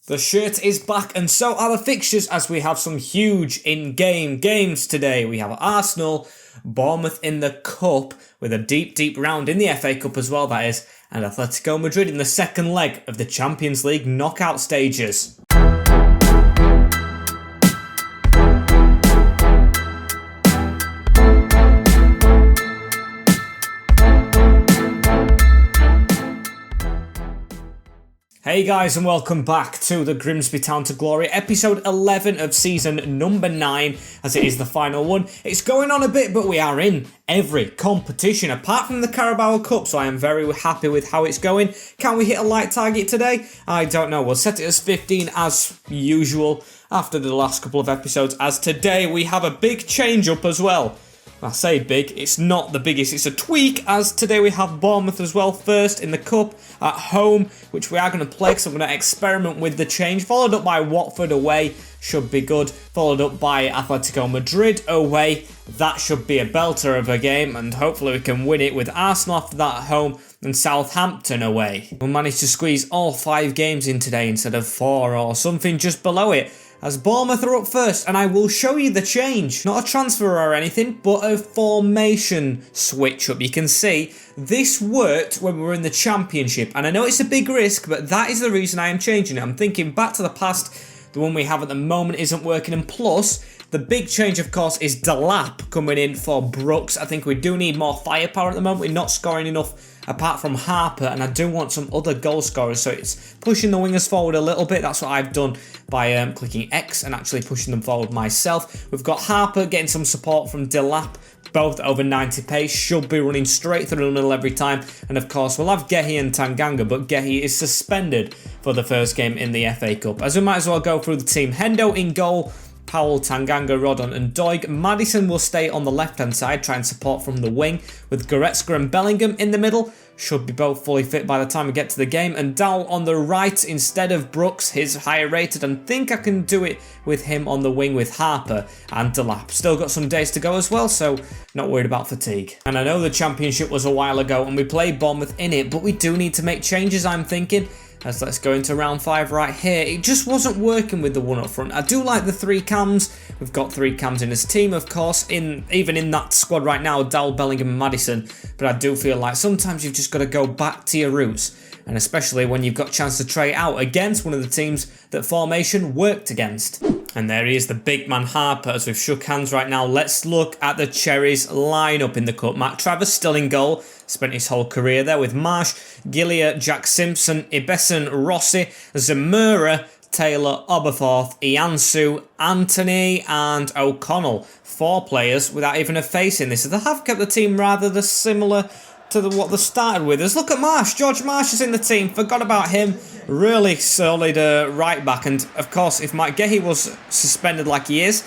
The shirt is back and so are the fixtures as we have some huge in-game games today. We have Arsenal, Bournemouth in the Cup with a deep round in the FA Cup as well, that is, and Atletico Madrid in the second leg of the Champions League knockout stages. Hey guys, and welcome back to the Grimsby Town to Glory, episode 11 of season number 9, as it is the final one. It's going on a bit, but we are in every competition apart from the Carabao Cup, so I am very happy with how it's going. Can we hit a light target today? I don't know. We'll set it as 15 as usual after the last couple of episodes, as today we have a big change up as well. I say big, it's not the biggest, it's a tweak, as today we have Bournemouth as well, first in the Cup at home, which we are going to play, so I'm going to experiment with the change, followed up by Watford away, should be good, followed up by Atletico Madrid away, that should be a belter of a game, and hopefully we can win it with Arsenal after that at home, and Southampton away. We'll manage to squeeze all 5 games in today instead of 4 or something just below it, as Bournemouth are up first, and I will show you the change. Not a transfer or anything, but a formation switch up. You can see this worked when we were in the Championship, and I know it's a big risk, but that is the reason I am changing it. I'm thinking back to the past, the one we have at the moment isn't working, and plus, the big change, of course, is Delap coming in for Brooks. I think we do need more firepower at the moment. We're not scoring enough apart from Harper, and I do want some other goal scorers, so it's pushing the wingers forward a little bit. That's what I've done by clicking X and actually pushing them forward myself. We've got Harper getting some support from Delap, both over 90 pace, should be running straight through the middle every time, and of course we'll have Gehi and Tanganga, but Gehi is suspended for the first game in the FA Cup, as we might as well go through the team. Hendo in goal, Powell, Tanganga, Rodon and Doig. Maddison will stay on the left-hand side, try and support from the wing, with Goretzka and Bellingham in the middle. Should be both fully fit by the time we get to the game. And Dowell on the right instead of Brooks, his higher rated, and think I can do it with him on the wing with Harper and Delap. Still got some days to go as well, so not worried about fatigue. And I know the Championship was a while ago and we played Bournemouth in it, but we do need to make changes, I'm thinking. As let's go into round 5 right here. It just wasn't working with the one up front. I do like the 3 cams. We've got 3 cams in this team, of course, even in that squad right now, Dowell, Bellingham and Maddison. But I do feel like sometimes you've just got to go back to your roots. And especially when you've got a chance to try it out against one of the teams that formation worked against. And there he is, the big man Harper, as we've shook hands right now. Let's look at the Cherries lineup in the Cup. Matt Travers still in goal. Spent his whole career there with Marsh, Gillier, Jack Simpson, Ibeson, Rossi, Zamora, Taylor, Oberforth, Iansu, Anthony and O'Connell. 4 players without even a face in this. So they have kept the team rather similar to what they started with. Let's look at Marsh. George Marsh is in the team. Forgot about him. Really solid right back. And of course, if Mike Gehi was suspended like he is,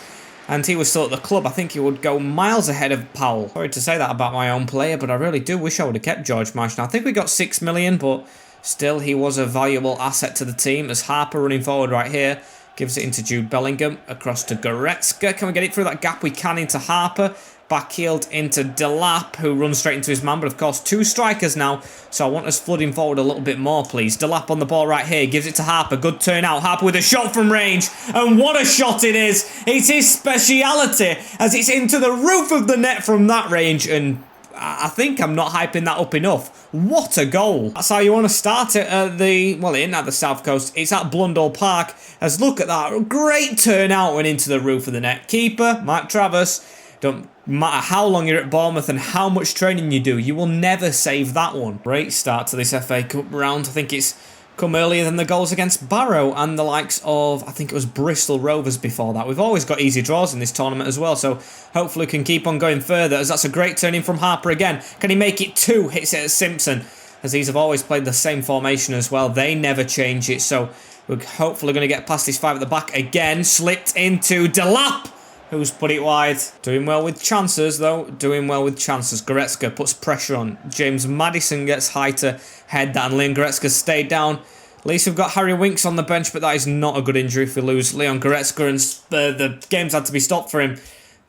and he was still at the club, I think he would go miles ahead of Powell. Sorry to say that about my own player, but I really do wish I would have kept George Marsh. Now, I think we got 6 million, but still, he was a valuable asset to the team, as Harper running forward right here gives it into Jude Bellingham, across to Goretzka. Can we get it through that gap? We can, into Harper. Backheeled into Delap, who runs straight into his man, but of course 2 strikers now, so I want us flooding forward a little bit more, please. Delap on the ball right here, gives it to Harper, good turn out, Harper with a shot from range, and what a shot it is! It's his speciality, as it's into the roof of the net from that range, and I think I'm not hyping that up enough. What a goal! That's how you want to start it at it isn't at the South Coast, it's at Blundell Park, as look at that, great turn out went into the roof of the net. Keeper, Matt Travers. Don't matter how long you're at Bournemouth and how much training you do, you will never save that one. Great start to this FA Cup round. I think it's come earlier than the goals against Barrow and the likes of, I think it was Bristol Rovers before that. We've always got easy draws in this tournament as well, so hopefully we can keep on going further, as that's a great turn in from Harper again. Can he make it 2? Hits it at Simpson, as these have always played the same formation as well. They never change it, so we're hopefully going to get past this 5 at the back again. Slipped into Delap, who's put it wide. Doing well with chances, though. Doing well with chances. Goretzka puts pressure on. James Maddison gets high to head that, and Leon Goretzka stayed down. At least we've got Harry Winks on the bench, but that is not a good injury if we lose Leon Goretzka, and the game's had to be stopped for him.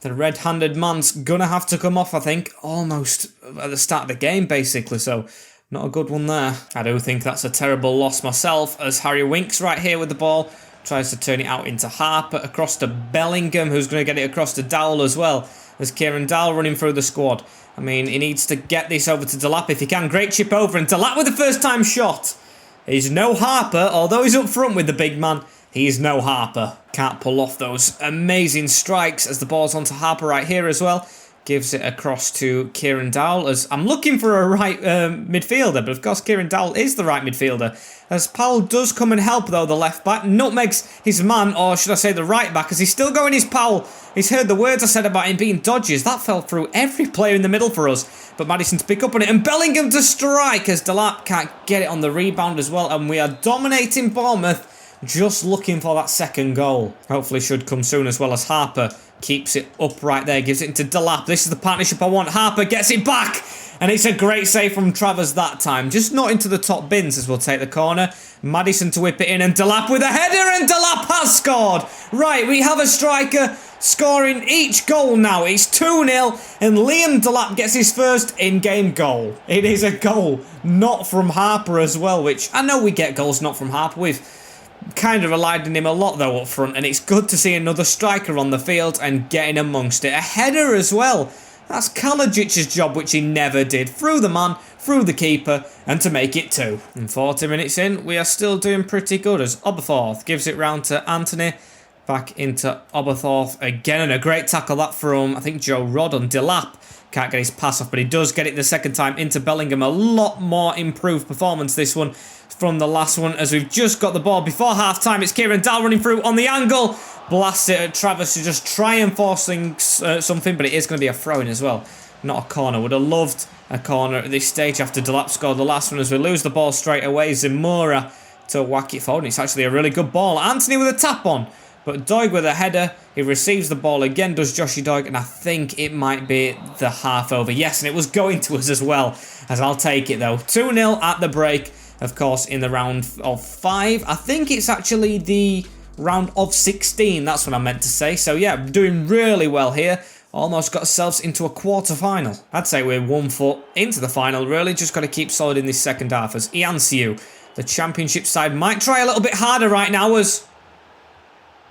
The red-handed man's going to have to come off, I think, almost at the start of the game, basically. So Not a good one there. I do think that's a terrible loss myself, as Harry Winks right here with the ball. Tries to turn it out into Harper, across to Bellingham, who's going to get it across to Dowell as well. There's Kieran Dowell running through the squad. I mean, he needs to get this over to Delap if he can. Great chip over, and Delap with the first time shot. He's no Harper, although he's up front with the big man. He's no Harper. Can't pull off those amazing strikes as the ball's onto Harper right here as well. Gives it across to Kieran Dowell, as I'm looking for a right midfielder, but of course Kieran Dowell is the right midfielder. As Powell does come and help though, the left back nutmegs his man, or should I say the right back, as he's still going his Powell. He's heard the words I said about him being dodges. That fell through every player in the middle for us. But Maddison to pick up on it, and Bellingham to strike, as Delap can't get it on the rebound as well. And we are dominating Bournemouth, just looking for that second goal. Hopefully should come soon, as well as Harper keeps it up right there, gives it into Delap. This is the partnership I want. Harper gets it back, and it's a great save from Travers that time. Just not into the top bins, as we'll take the corner. Maddison to whip it in, and Delap with a header, and Delap has scored. Right, we have a striker scoring each goal now. It's 2-0, and Liam Delap gets his first in-game goal. It is a goal not from Harper as well, which I know we get goals not from Harper. We've kind of relied on him a lot though up front, and it's good to see another striker on the field and getting amongst it. A header as well. That's Kalajic's job, which he never did. Through the man, through the keeper, and to make it 2. And 40 minutes in, we are still doing pretty good, as Oberthorpe gives it round to Anthony. Back into Oberthorpe again, and a great tackle that from, I think, Joe Rod on Delap. Can't get his pass off, but he does get it the second time into Bellingham. A lot more improved performance this one from the last one, as we've just got the ball before half-time. It's Kieran Dowell running through on the angle. Blasts it at Travis to just try and force something, but it is going to be a throw-in as well. Not a corner. Would have loved a corner at this stage after Delap scored the last one, as we lose the ball straight away. Zamora to whack it forward. It's actually a really good ball. Anthony with a tap on. But Doig with a header, he receives the ball again, does Joshy Doig, and I think it might be the half over. Yes, and it was going to us as well, as I'll take it though. 2-0 at the break, of course, in the round of 5. I think it's actually the round of 16, that's what I meant to say. So yeah, doing really well here. Almost got ourselves into a quarter-final. I'd say we're 1 foot into the final, really. Just got to keep solid in this second half, as Iansiu, the championship side, might try a little bit harder right now, as...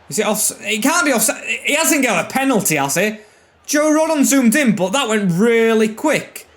Is it off? It can't be offside. He hasn't got a penalty, has he? Joe Rodon zoomed in, but that went really quick.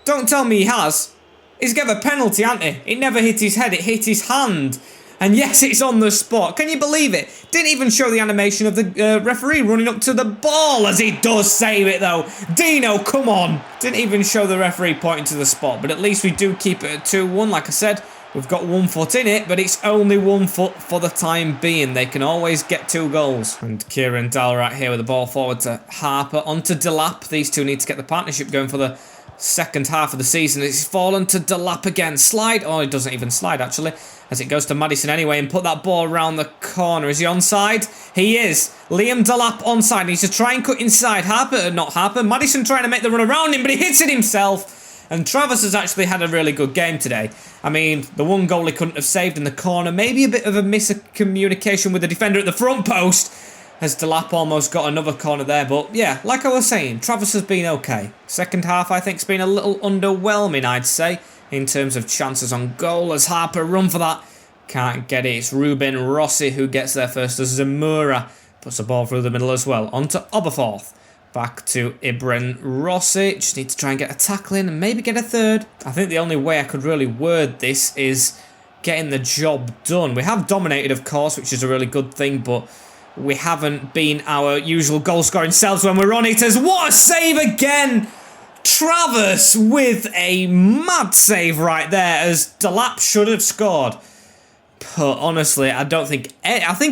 Don't tell me he has. He's got a penalty, hasn't he? It never hit his head, it hit his hand. And yes, it's on the spot. Can you believe it? Didn't even show the animation of the referee running up to the ball, as he does save it though. Dino, come on. Didn't even show the referee pointing to the spot, but at least we do keep it at 2-1, like I said. We've got 1 foot in it, but it's only 1 foot for the time being. They can always get 2 goals. And Kieran Dowell right here with the ball forward to Harper, onto Delap. These two need to get the partnership going for the second half of the season. It's fallen to Delap again. Slide. Oh, it doesn't even slide, actually, as it goes to Maddison anyway, and put that ball around the corner. Is he onside? He is. Liam Delap onside. Needs to try and cut inside. Harper, not Harper. Maddison trying to make the run around him, but he hits it himself. And Travis has actually had a really good game today. I mean, the one goal he couldn't have saved in the corner. Maybe a bit of a miscommunication with the defender at the front post, as Delap almost got another corner there. But yeah, like I was saying, Travis has been okay. Second half, I think, has been a little underwhelming, I'd say, in terms of chances on goal, as Harper run for that. Can't get it. It's Ruben Rossi who gets there first, as Zamora puts the ball through the middle as well. On to Oberthorpe. Back to Ibren Rossi. Just need to try and get a tackle in and maybe get a third. I think the only way I could really word this is getting the job done. We have dominated, of course, which is a really good thing, but we haven't been our usual goal-scoring selves when we're on it. As what a save again! Travis with a mad save right there, as Delap should have scored. But honestly, I think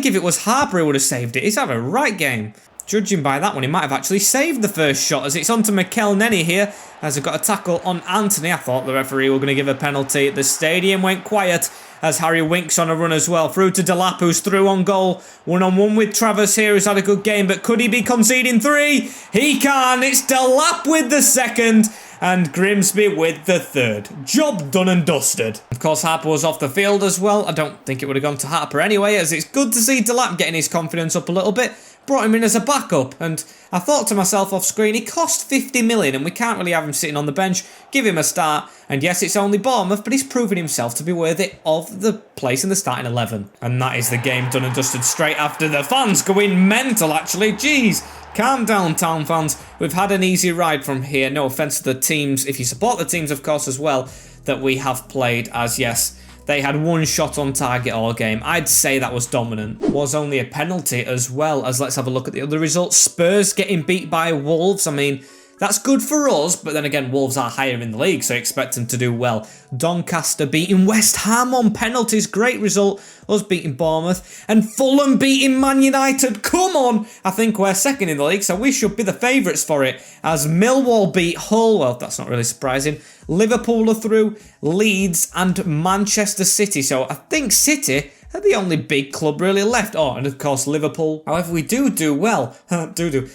if it was Harper who would have saved it. He's had a right game. Judging by that one, he might have actually saved the first shot, as it's on to Mikel Nenny here, as I've got a tackle on Anthony. I thought the referee were going to give a penalty. The stadium went quiet, as Harry Winks on a run as well. Through to Delap, who's through on goal. 1-on-1 with Travis here, who's had a good game, but could he be conceding 3? He can. It's Delap with the second, and Grimsby with the third. Job done and dusted. Of course, Harper was off the field as well. I don't think it would have gone to Harper anyway, as it's good to see Delap getting his confidence up a little bit. Brought him in as a backup, and I thought to myself off screen, he cost 50 million and we can't really have him sitting on the bench. Give him a start, and yes, it's only Bournemouth, but he's proven himself to be worthy of the place in the starting 11. And that is the game done and dusted straight after. The fans going mental, actually. Jeez, calm down, Town fans. We've had an easy ride from here. No offence to the teams, if you support the teams, of course, as well, that we have played, as yes, they had one shot on target all game. I'd say that was dominant. Was only a penalty as well, as let's have a look at the other results. Spurs getting beat by Wolves. I mean, that's good for us, but then again, Wolves are higher in the league, so I expect them to do well. Doncaster beating West Ham on penalties. Great result. Us beating Bournemouth. And Fulham beating Man United. Come on! I think we're second in the league, so we should be the favourites for it. As Millwall beat Hull. Well, that's not really surprising. Liverpool are through. Leeds and Manchester City. So I think City are the only big club really left. Oh, and of course Liverpool. However, we do well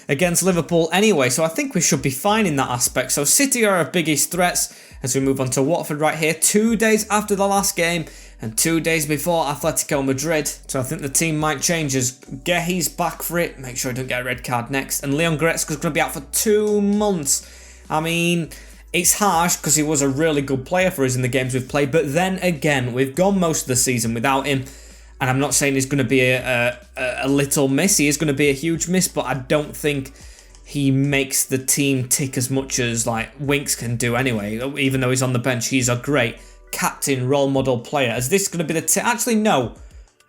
against Liverpool anyway, so I think we should be fine in that aspect. So City are our biggest threats as we move on to Watford right here, 2 days after the last game and 2 days before Atletico Madrid. So I think the team might change as Gehi's back for it. Make sure he don't get a red card next. And Leon Goretzka's going to be out for 2 months. I mean, it's harsh because he was a really good player for us in the games we've played, but then again, we've gone most of the season without him. And I'm not saying he's going to be a little miss. He is going to be a huge miss, but I don't think he makes the team tick as much as like Winks can do anyway. Even though he's on the bench, he's a great captain, role model player. Is this going to be the actually, no.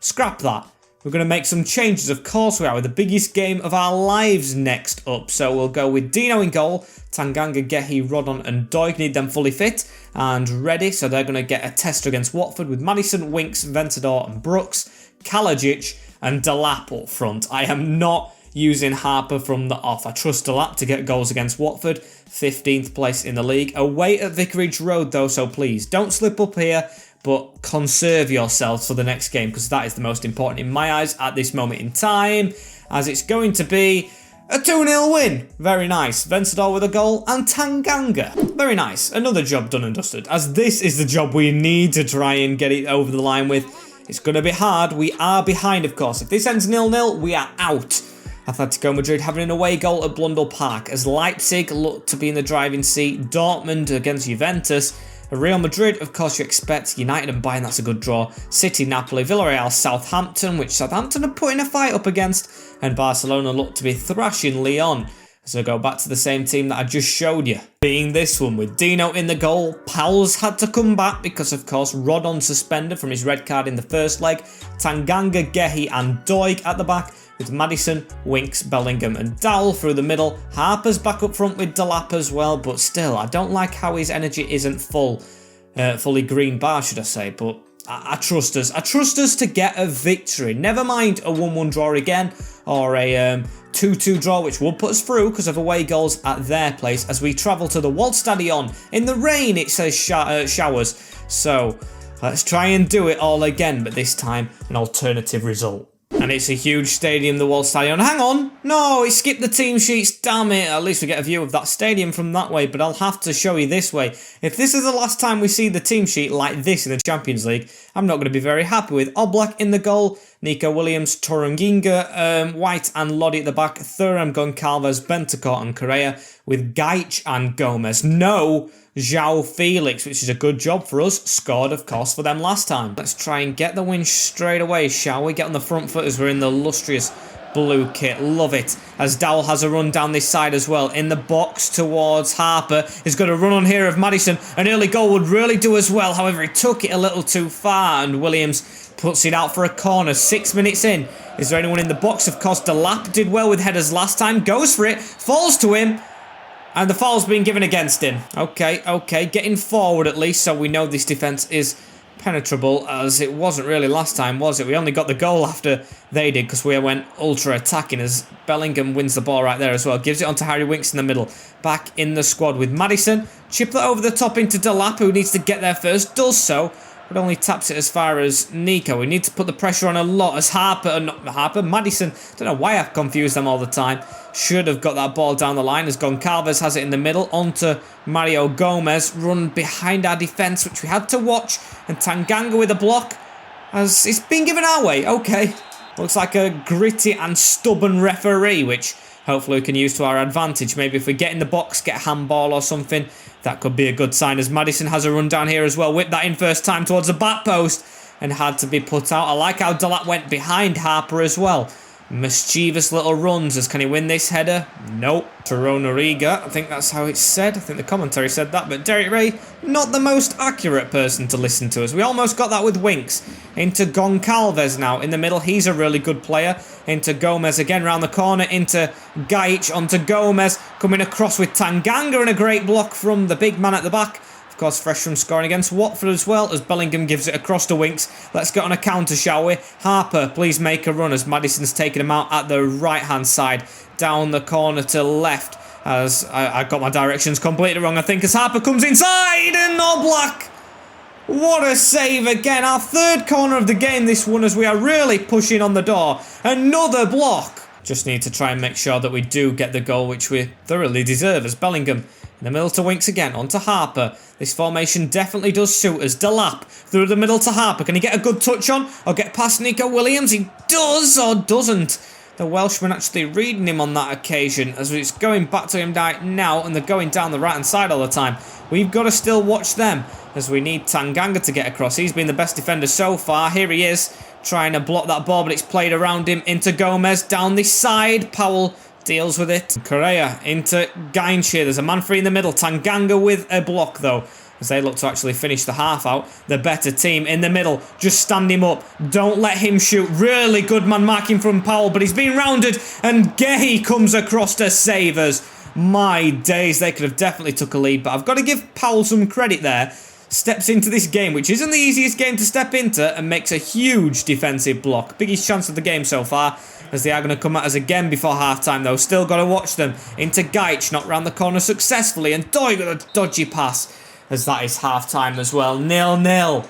Scrap that. We're going to make some changes. Of course we are, with the biggest game of our lives next up. So we'll go with Dino in goal. Tanganga, Gehi, Rodon and Doig need them fully fit and ready. So they're going to get a tester against Watford with Maddison, Winks, Ventador and Brooks, Kalajic and Delap up front. I am not using Harper from the off. I trust Delap to get goals against Watford. 15th place in the league. Away at Vicarage Road though, so please don't slip up here. But conserve yourselves for the next game, because that is the most important in my eyes at this moment in time, as it's going to be a 2-0 win. Very nice. Vencedor with a goal and Tanganga. Very nice. Another job done and dusted, as this is the job we need to try and get it over the line with. It's going to be hard. We are behind, of course. If this ends 0-0, we are out. Atletico Madrid having an away goal at Blundell Park, as Leipzig look to be in the driving seat. Dortmund against Juventus. Real Madrid, of course, you expect. United and Bayern, that's a good draw. City, Napoli, Villarreal, Southampton, which Southampton are putting a fight up against. And Barcelona look to be thrashing Lyon. So go back to the same team that I just showed you. Being this one with Dino in the goal. Powell's had to come back because, of course, Rodon suspended from his red card in the first leg. Tanganga, Gehi and Doig at the back, with Maddison, Winks, Bellingham and Dowell through the middle. Harper's back up front with Delap as well, but still, I don't like how his energy isn't fully green bar, should I say, but I trust us. I trust us to get a victory. Never mind a 1-1 draw again, or a 2-2 draw, which will put us through because of away goals at their place, as we travel to the Waldstadion. In the rain, it says showers, so let's try and do it all again, but this time an alternative result. And it's a huge stadium, the Waldstadion. Hang on! No, it skipped the team sheets, damn it! At least we get a view of that stadium from that way, but I'll have to show you this way. If this is the last time we see the team sheet like this in the Champions League, I'm not going to be very happy with Oblak in the goal, Nico Williams, Torunginga, White and Lodi at the back, Thuram, Goncalves, Bentancur and Correa, with Gaich and Gomez. No João Felix, which is a good job for us. Scored, of course, for them last time. Let's try and get the win straight away, shall we? Get on the front foot as we're in the illustrious blue kit. Love it. As Dowell has a run down this side as well. In the box towards Harper. He's got a run on here of Maddison. An early goal would really do as well. However, he took it a little too far, and Williams puts it out for a corner. 6 minutes in. Is there anyone in the box? Of course, Delap did well with headers last time. Goes for it. Falls to him. And the foul's been given against him. Okay. Getting forward at least, so we know this defence is penetrable, as it wasn't really last time, was it? We only got the goal after they did, because we went ultra attacking, as Bellingham wins the ball right there as well. Gives it on to Harry Winks in the middle. Back in the squad with Maddison. Chip that over the top into Delap, who needs to get there first. Does so. but only taps it as far as Nico. We need to put the pressure on a lot as Maddison, don't know why I've confused them all the time, should have got that ball down the line as Goncalves has it in the middle, onto Mario Gomez, run behind our defence, which we had to watch, and Tanganga with a block, as it's been given our way. Okay, looks like a gritty and stubborn referee, which hopefully we can use to our advantage. Maybe if we get in the box, get a handball or something, that could be a good sign, as Maddison has a run down here as well. Whipped that in first time towards the back post and had to be put out. I like how Delap went behind Harper as well. Mischievous little runs, as can he win this header? Nope. Torronariga, I think that's how it's said. I think the commentary said that, but Derek Ray, not the most accurate person to listen to us. We almost got that with Winks. Into Goncalves now in the middle. He's a really good player. Into Gomez again round the corner. Into Gaich, onto Gomez. Coming across with Tanganga and a great block from the big man at the back. Of course, fresh from scoring against Watford as well, as Bellingham gives it across to Winks. Let's get on a counter, shall we? Harper, please make a run, as Maddison's taken him out at the right-hand side. Down the corner to left, as I got my directions completely wrong, I think, as Harper comes inside, and Oblak! What a save again. Our third corner of the game, this one, as we are really pushing on the door. Another block. Just need to try and make sure that we do get the goal, which we thoroughly deserve, as Bellingham in the middle to Winks again, onto Harper. This formation definitely does suit us. Delap through the middle to Harper. Can he get a good touch on or get past Nico Williams? He does or doesn't. The Welshman actually reading him on that occasion, as it's going back to him right now, and they're going down the right-hand side all the time. We've got to still watch them, as we need Tanganga to get across. He's been the best defender so far. Here he is, trying to block that ball, but it's played around him into Gomez. Down this side, Powell deals with it. Correa into Gainshire. There's a man free in the middle. Tanganga with a block, though, as they look to actually finish the half out. The better team in the middle. Just stand him up. Don't let him shoot. Really good man marking from Powell, but he's been rounded, and Gay comes across to save us. My days, they could have definitely took a lead, but I've got to give Powell some credit there. Steps into this game, which isn't the easiest game to step into, and makes a huge defensive block. Biggest chance of the game so far, as they are going to come at us again before half-time, though. Still got to watch them. Into Gaich, knocked round the corner successfully, and Doig with a dodgy pass, as that is half-time as well. 0-0.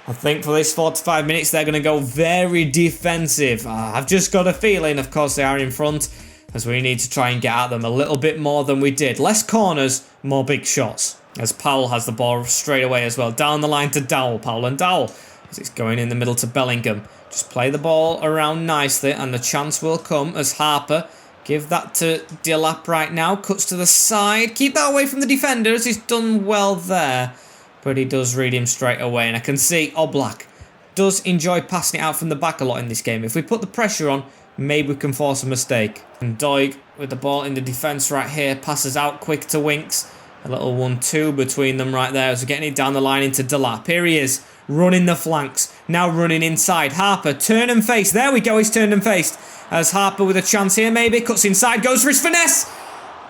I think for this 45 minutes, they're going to go very defensive. I've just got a feeling, of course, they are in front, as we need to try and get at them a little bit more than we did. Less corners, more big shots. As Powell has the ball straight away as well. Down the line to Dowell. Powell and Dowell, as it's going in the middle to Bellingham. Just play the ball around nicely, and the chance will come as Harper give that to Delap right now. Cuts to the side. Keep that away from the defenders. He's done well there, but he does read him straight away. And I can see Oblak does enjoy passing it out from the back a lot in this game. If we put the pressure on, maybe we can force a mistake. And Doig with the ball in the defence right here. Passes out quick to Winks. A little 1-2 between them right there as we're getting it down the line into Delap. Here he is, running the flanks, now running inside. Harper, turn and face. There we go, he's turned and faced. As Harper with a chance here, maybe, cuts inside, goes for his finesse.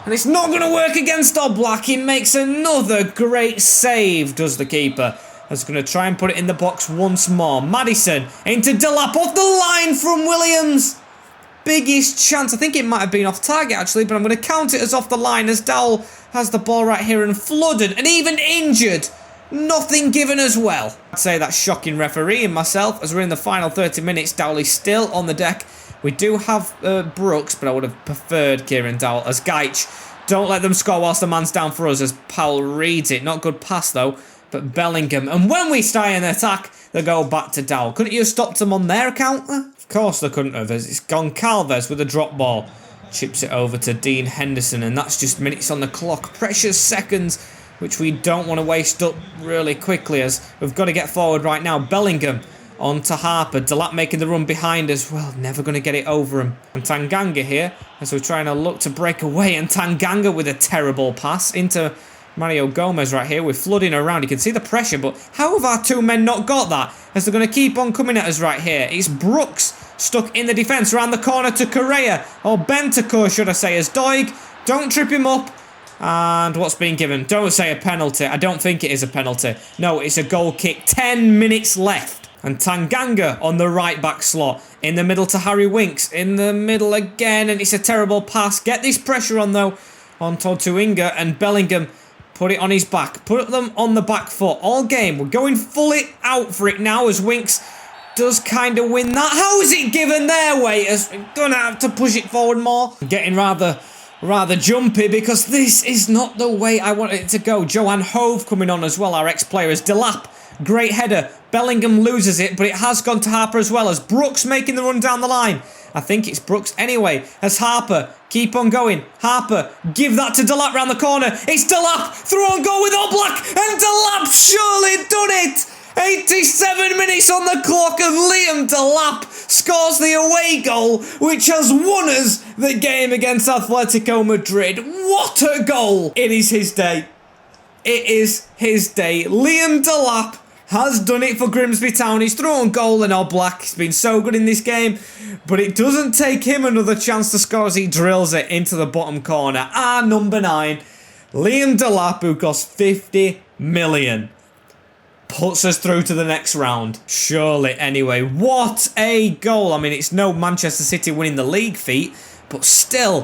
And it's not going to work against Oblak. He makes another great save, does the keeper. As going to try and put it in the box once more. Maddison into Delap, off the line from Williams. Biggest chance. I think it might have been off target, actually, but I'm going to count it as off the line, as Dowell has the ball right here and flooded and even injured. Nothing given as well. I'd say that's shocking refereeing myself, as we're in the final 30 minutes. Dowell is still on the deck. We do have Brooks, but I would have preferred Kieran Dowell as Gaich. Don't let them score whilst the man's down for us, as Powell reads it. Not good pass, though, but Bellingham. And when we start an attack, they go back to Dowell. Couldn't you have stopped them on their account? Of course they couldn't have, as it's Goncalves with a drop ball. Chips it over to Dean Henderson, and that's just minutes on the clock. Precious seconds, which we don't want to waste up really quickly, as we've got to get forward right now. Bellingham on to Harper. Delap making the run behind as well. Never going to get it over him. And Tanganga here, as we're trying to look to break away. And Tanganga with a terrible pass into Mario Gomez right here. We're flooding around. You can see the pressure, but how have our two men not got that? As they're going to keep on coming at us right here. It's Brooks stuck in the defence around the corner to Correa. Or Bentancur, should I say, as Doig. Don't trip him up. And what's being given? Don't say a penalty. I don't think it is a penalty. No, it's a goal kick. 10 minutes left. And Tanganga on the right back slot. In the middle to Harry Winks. In the middle again. And it's a terrible pass. Get this pressure on, though. On to Inga. And Bellingham Put it on his back. Put them on the back foot all game. We're going fully out for it now as Winks does kind of win that. How is it given their way? As we're going to have to push it forward more. Getting rather jumpy because this is not the way I want it to go. Johan Hove coming on as well, our ex-player, as Delap. Great header. Bellingham loses it, but it has gone to Harper as well, as Brooks making the run down the line. I think it's Brooks anyway, as Harper, keep on going. Harper, give that to Delap round the corner. It's Delap, through on goal with Oblak, and Delap surely done it. 87 minutes on the clock, and Liam Delap scores the away goal, which has won us the game against Atletico Madrid. What a goal! It is his day. It is his day. Liam Delap has done it for Grimsby Town. He's through on goal, and Oblak has been so good in this game, but it doesn't take him another chance to score as he drills it into the bottom corner. Our number 9, Liam Delap, who cost 50 million. Puts us through to the next round. Surely, anyway. What a goal. I mean, it's no Manchester City winning the league feat, but still,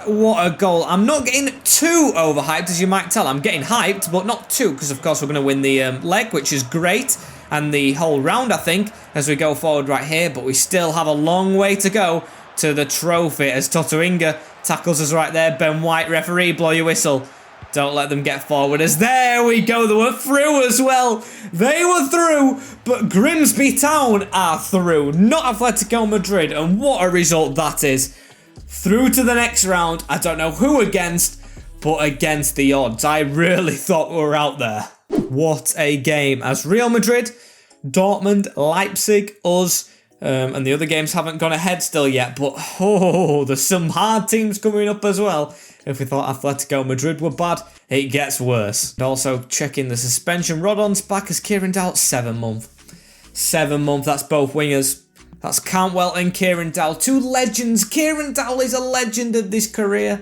what a goal. I'm not getting too overhyped, as you might tell. I'm getting hyped, but not too, because of course we're going to win the leg, which is great, and the whole round, I think, as we go forward right here, but we still have a long way to go to the trophy, as Toto Inga tackles us right there. Ben White, referee, blow your whistle. Don't let them get forward, as there we go. They were through as well. They were through, but Grimsby Town are through, not Atletico Madrid, and what a result that is. Through to the next round. I don't know who against, but against the odds. I really thought we were out there. What a game. As Real Madrid, Dortmund, Leipzig, us, and the other games haven't gone ahead still yet, but there's some hard teams coming up as well. If we thought Atletico Madrid were bad, it gets worse. And also checking the suspension. Rodon's back as Kieran Dowell, 7 month. 7 month, that's both wingers. That's Cantwell and Kieran Dowell, 2 legends. Kieran Dowell is a legend of this career,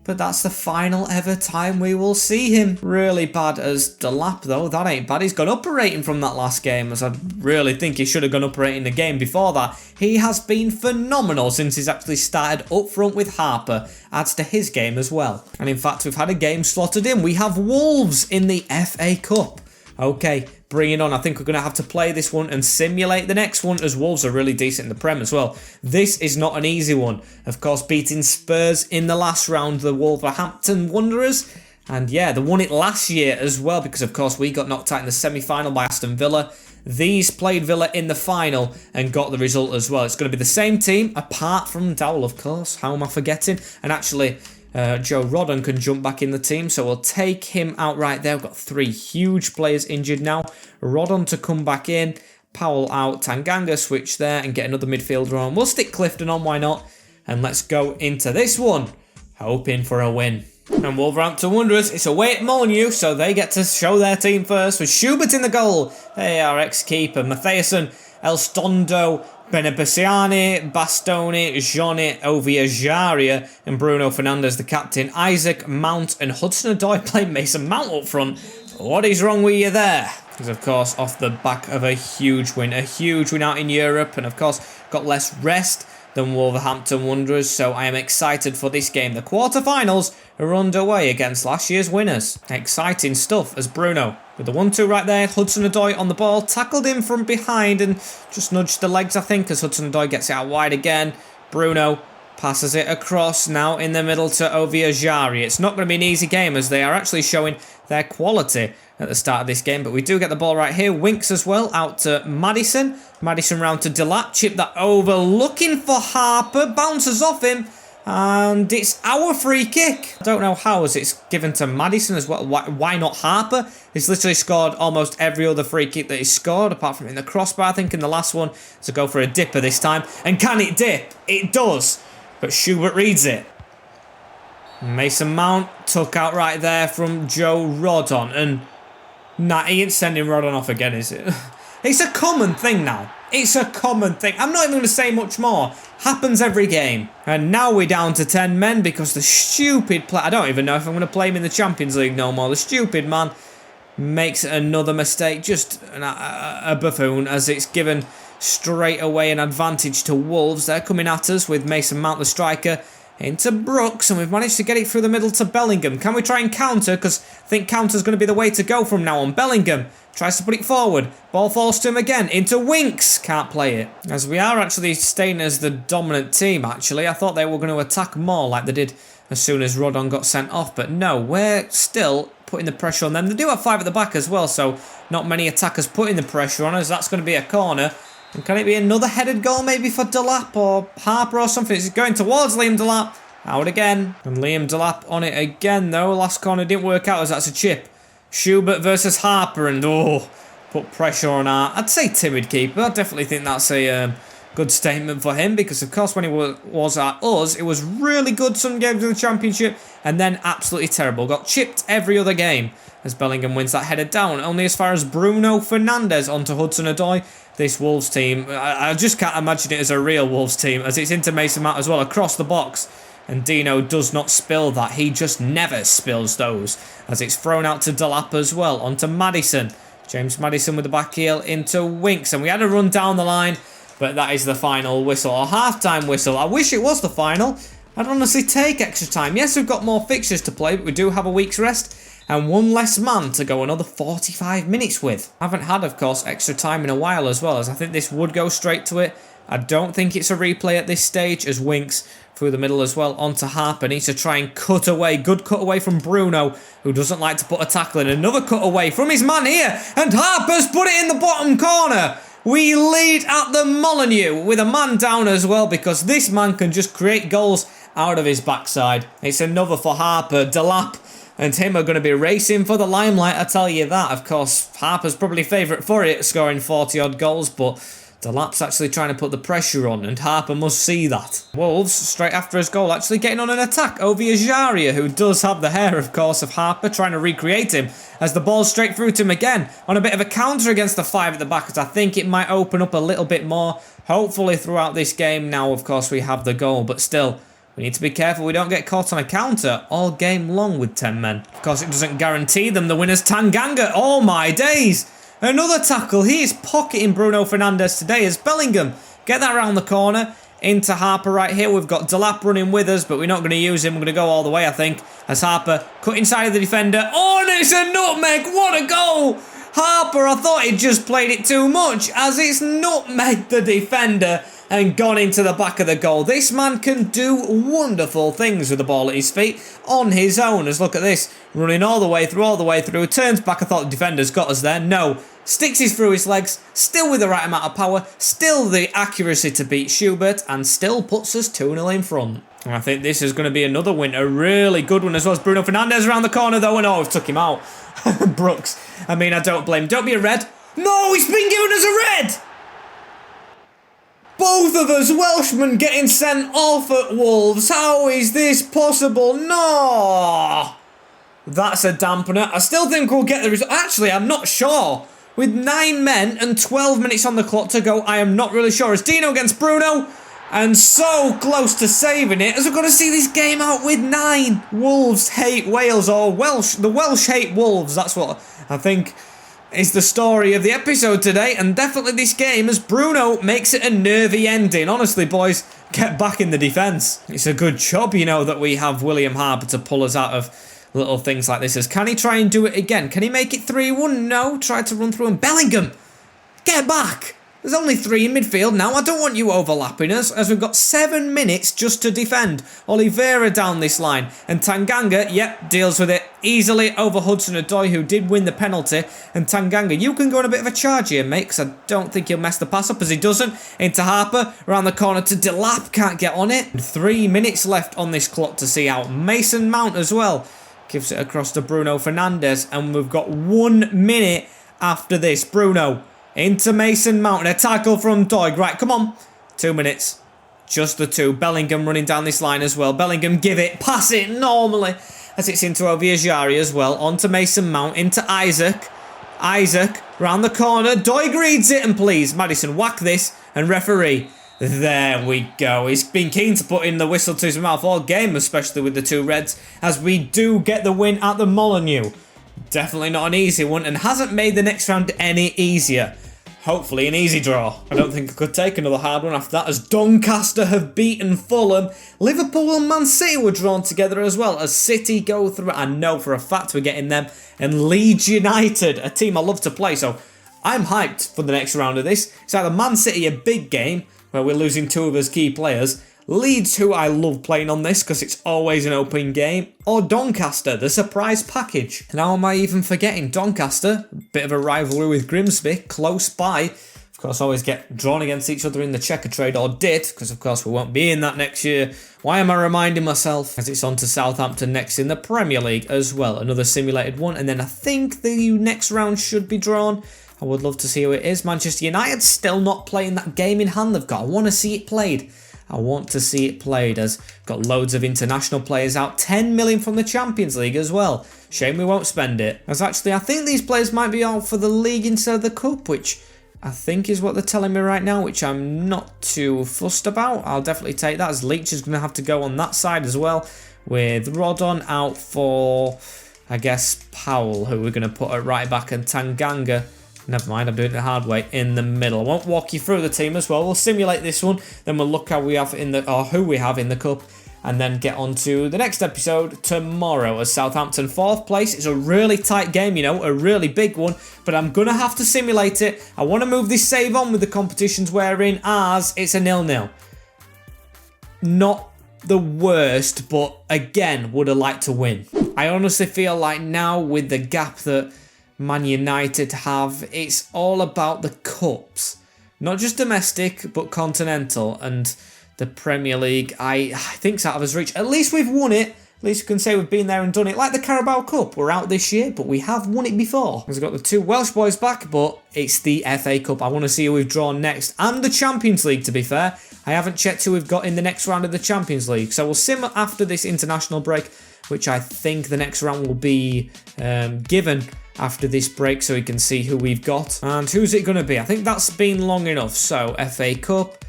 but that's the final ever time we will see him. Really bad as Delap, though. That ain't bad. He's gone up a rating from that last game, as I really think he should have gone up a rating the game before that. He has been phenomenal since he's actually started up front with Harper. Adds to his game as well. And in fact, we've had a game slotted in. We have Wolves in the FA Cup. Okay, bring it on. I think we're going to have to play this one and simulate the next one, as Wolves are really decent in the Prem as well. This is not an easy one. Of course, beating Spurs in the last round, the Wolverhampton Wanderers. And yeah, they won it last year as well, because of course we got knocked out in the semi-final by Aston Villa. These played Villa in the final and got the result as well. It's going to be the same team, apart from Dowell, of course. How am I forgetting? And actually, Joe Rodon can jump back in the team, so we'll take him out right there. We've got 3 huge players injured now. Rodon to come back in, Powell out, Tanganga switch there, and get another midfielder on. We'll stick Clifton on, why not? And let's go into this one, hoping for a win. And Wolverhampton Wanderers, it's away at Molineux, so they get to show their team first, with Schubert in the goal. They are ex-keeper, Mathiasson, Elstondo, Benepassiani, Bastoni, Johnny, Oviajaria, and Bruno Fernandes, the captain. Isaac, Mount, and Hudson-Odoi playing Mason Mount up front. What is wrong with you there? Because, of course, off the back of a huge win out in Europe, and, of course, got less rest than Wolverhampton Wanderers, so I am excited for this game. The quarterfinals are underway against last year's winners. Exciting stuff as Bruno, with the 1-2 right there, Hudson-Odoi on the ball, tackled him from behind and just nudged the legs, I think, as Hudson-Odoi gets it out wide again. Bruno passes it across, now in the middle to Oviajaria. It's not going to be an easy game, as they are actually showing their quality at the start of this game, but we do get the ball right here. Winks as well, out to Maddison. Maddison round to Delap, chip that over, looking for Harper, bounces off him, and it's our free kick. I don't know how, as it's given to Maddison as well. Why not Harper? He's literally scored almost every other free kick that he's scored, apart from in the crossbar, I think, in the last one. So go for a dipper this time, and can it dip? It does, but Schubert reads it. Mason Mount took out right there from Joe Rodon, and nah, he ain't sending Rodon off again, is it? It's a common thing now. It's a common thing. I'm not even going to say much more. Happens every game. And now we're down to 10 men because the stupid player... I don't even know if I'm going to play him in the Champions League no more. The stupid man makes another mistake. Just a buffoon, as it's given straight away an advantage to Wolves. They're coming at us with Mason Mount, the striker, into Brooks, and we've managed to get it through the middle to Bellingham. Can we try and counter? Because I think counter's going to be the way to go from now on. Bellingham tries to put it forward. Ball falls to him again. Into Winks. Can't play it. As we are actually staying as the dominant team, actually. I thought they were going to attack more like they did as soon as Rodon got sent off. But no, we're still putting the pressure on them. They do have 5 at the back as well, so not many attackers putting the pressure on us. That's going to be a corner. And can it be another headed goal maybe for Delap or Harper or something? It's going towards Liam Delap. Out again. And Liam Delap on it again though. Last corner didn't work out as that's a chip. Schubert versus Harper, and put pressure on our, I'd say, timid keeper. I definitely think that's a good statement for him, because of course when he was at us, it was really good some games in the Championship, and then absolutely terrible. Got chipped every other game as Bellingham wins that header down. Only as far as Bruno Fernandes onto Hudson-Odoi. This Wolves team, I just can't imagine it as a real Wolves team, as it's into Mason Mount as well across the box. And Dino does not spill that. He just never spills those. As it's thrown out to Delap as well. Onto Maddison. James Maddison with the back heel into Winks. And we had a run down the line. But that is the final whistle. Or half-time whistle. I wish it was the final. I'd honestly take extra time. Yes, we've got more fixtures to play. But we do have a week's rest. And one less man to go another 45 minutes with. I haven't had, of course, extra time in a while as well. As I think this would go straight to it. I don't think it's a replay at this stage, as Winks through the middle as well onto Harper. Needs to try and cut away. Good cut away from Bruno, who doesn't like to put a tackle in. Another cut away from his man here. And Harper's put it in the bottom corner. We lead at the Molineux with a man down as well, because this man can just create goals out of his backside. It's another for Harper. Delap and him are going to be racing for the limelight, I tell you that. Of course, Harper's probably favourite for it, scoring 40-odd goals, but Delap's actually trying to put the pressure on, and Harper must see that. Wolves, straight after his goal, actually getting on an attack over Ajaria, who does have the hair, of course, of Harper, trying to recreate him, as the ball's straight through to him again, on a bit of a counter against the 5 at the back, as I think it might open up a little bit more, hopefully throughout this game. Now, of course, we have the goal, but still, we need to be careful we don't get caught on a counter all game long with 10 men. Of course, it doesn't guarantee them the winner's Tanganga. Oh my days! Another tackle. He is pocketing Bruno Fernandes today as Bellingham get that around the corner into Harper right here. We've got Delap running with us, but we're not going to use him. We're going to go all the way, I think, as Harper cut inside of the defender. Oh, and it's a nutmeg. What a goal! Harper, I thought he'd just played it too much, as it's nutmegged the defender and gone into the back of the goal. This man can do wonderful things with the ball at his feet on his own. As look at this, running all the way through, turns back. I thought the defender's got us there. No, sticks his through his legs, still with the right amount of power, still the accuracy to beat Schubert, and still puts us 2-0 in front. And I think this is going to be another win, a really good one as well as Bruno Fernandes around the corner though, and we've took him out. Brooks, I mean, I don't blame him. Don't be a red. No, he's been given us a red! Both of us Welshmen getting sent off at Wolves. How is this possible? No! That's a dampener. I still think we'll get the result. Actually, I'm not sure. With 9 men and 12 minutes on the clock to go, I am not really sure. It's Dino against Bruno. And so close to saving it, as we're going to see this game out with 9. Wolves hate Wales, or Welsh. The Welsh hate Wolves. That's what I think is the story of the episode today, and definitely this game, as Bruno makes it a nervy ending. Honestly, boys, get back in the defence. It's a good job, you know, that we have William Harper to pull us out of little things like this. As can he try and do it again? Can he make it 3-1? No. Try to run through him. Bellingham, get back. There's only 3 in midfield now. I don't want you overlapping us, as we've got 7 minutes just to defend. Oliveira down this line. And Tanganga, yep, deals with it easily over Hudson-Odoi, who did win the penalty. And Tanganga, you can go on a bit of a charge here, mate, because I don't think he'll mess the pass up, as he doesn't. Into Harper, around the corner to Delap, can't get on it. 3 minutes left on this clock to see out. Mason Mount as well gives it across to Bruno Fernandes. And we've got 1 minute after this. Bruno into Mason Mount, a tackle from Doig. Right, come on. 2 minutes. Just the 2. Bellingham running down this line as well. Bellingham, give it, pass it normally. As it's into Oviajari as well. Onto Mason Mount, into Isaac. Isaac, round the corner. Doig reads it, and please, Maddison, whack this. And referee. There we go. He's been keen to put in the whistle to his mouth all game, especially with the 2 reds, as we do get the win at the Molineux. Definitely not an easy one, and hasn't made the next round any easier. hopefully an easy draw. I don't think I could take another hard one after that, as Doncaster have beaten Fulham. Liverpool and Man City were drawn together as well, as City go through it. I know for a fact we're getting them. And Leeds United, a team I love to play, so I'm hyped for the next round of this. It's either Man City, a big game, where we're losing 2 of his key players, Leeds, who I love playing on this because it's always an open game, or Doncaster, the surprise package. And how am I even forgetting Doncaster? Bit of a rivalry with Grimsby, close by. Of course, always get drawn against each other in the checker trade, or did, because of course we won't be in that next year. Why am I reminding myself? As it's on to Southampton next in the Premier League as well. Another simulated one, and then I think the next round should be drawn. I would love to see who it is. Manchester United still not playing that game in hand they've got. I want to see it played. I want to see it played, as got loads of international players out. 10 million from the Champions League as well. Shame we won't spend it. As actually, I think these players might be out for the league instead of the cup, which I think is what they're telling me right now, which I'm not too fussed about. I'll definitely take that, as Leach is going to have to go on that side as well, with Rodon out for, I guess, Powell, who we're going to put at right back, and Tanganga, never mind, I'm doing it the hard way, in the middle. I won't walk you through the team as well. We'll simulate this one, then we'll look how we have in the, or who we have in the cup, and then get on to the next episode tomorrow, as Southampton 4th place. It's a really tight game, you know, a really big one, but I'm going to have to simulate it. I want to move this save on with the competitions we're in, as it's a 0-0. Not the worst, but again, would have liked to win. I honestly feel like now, with the gap that Man United have, it's all about the cups, not just domestic but continental, and the Premier League I think's out of his reach. At least we've won it. At least we can say we've been there and done it. Like the Carabao Cup, we're out this year, but we have won it before. We've got the 2 Welsh boys back, but it's the FA Cup. I want to see who we've drawn next, and the Champions League, to be fair. I haven't checked who we've got in the next round of the Champions League, so we'll sim after this international break, which I think the next round will be given after this break, so we can see who we've got. And who's it going to be? I think that's been long enough. So FA Cup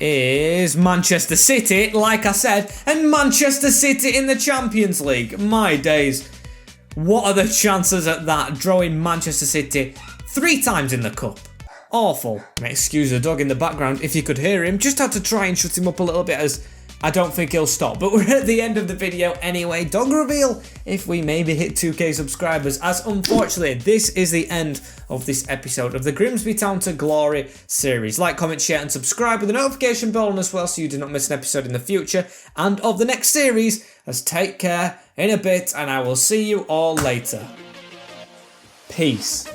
is Manchester City, like I said, and Manchester City in the Champions League. My days. What are the chances at that? Drawing Manchester City 3 times in the cup. Awful. Excuse the dog in the background if you could hear him. Just had to try and shut him up a little bit, as I don't think he'll stop. But we're at the end of the video anyway. Dog reveal if we maybe hit 2k subscribers, as unfortunately this is the end of this episode of the Grimsby Town to Glory series. Like, comment, share and subscribe with the notification bell on as well, so you do not miss an episode in the future and of the next series. As take care in a bit, and I will see you all later. Peace.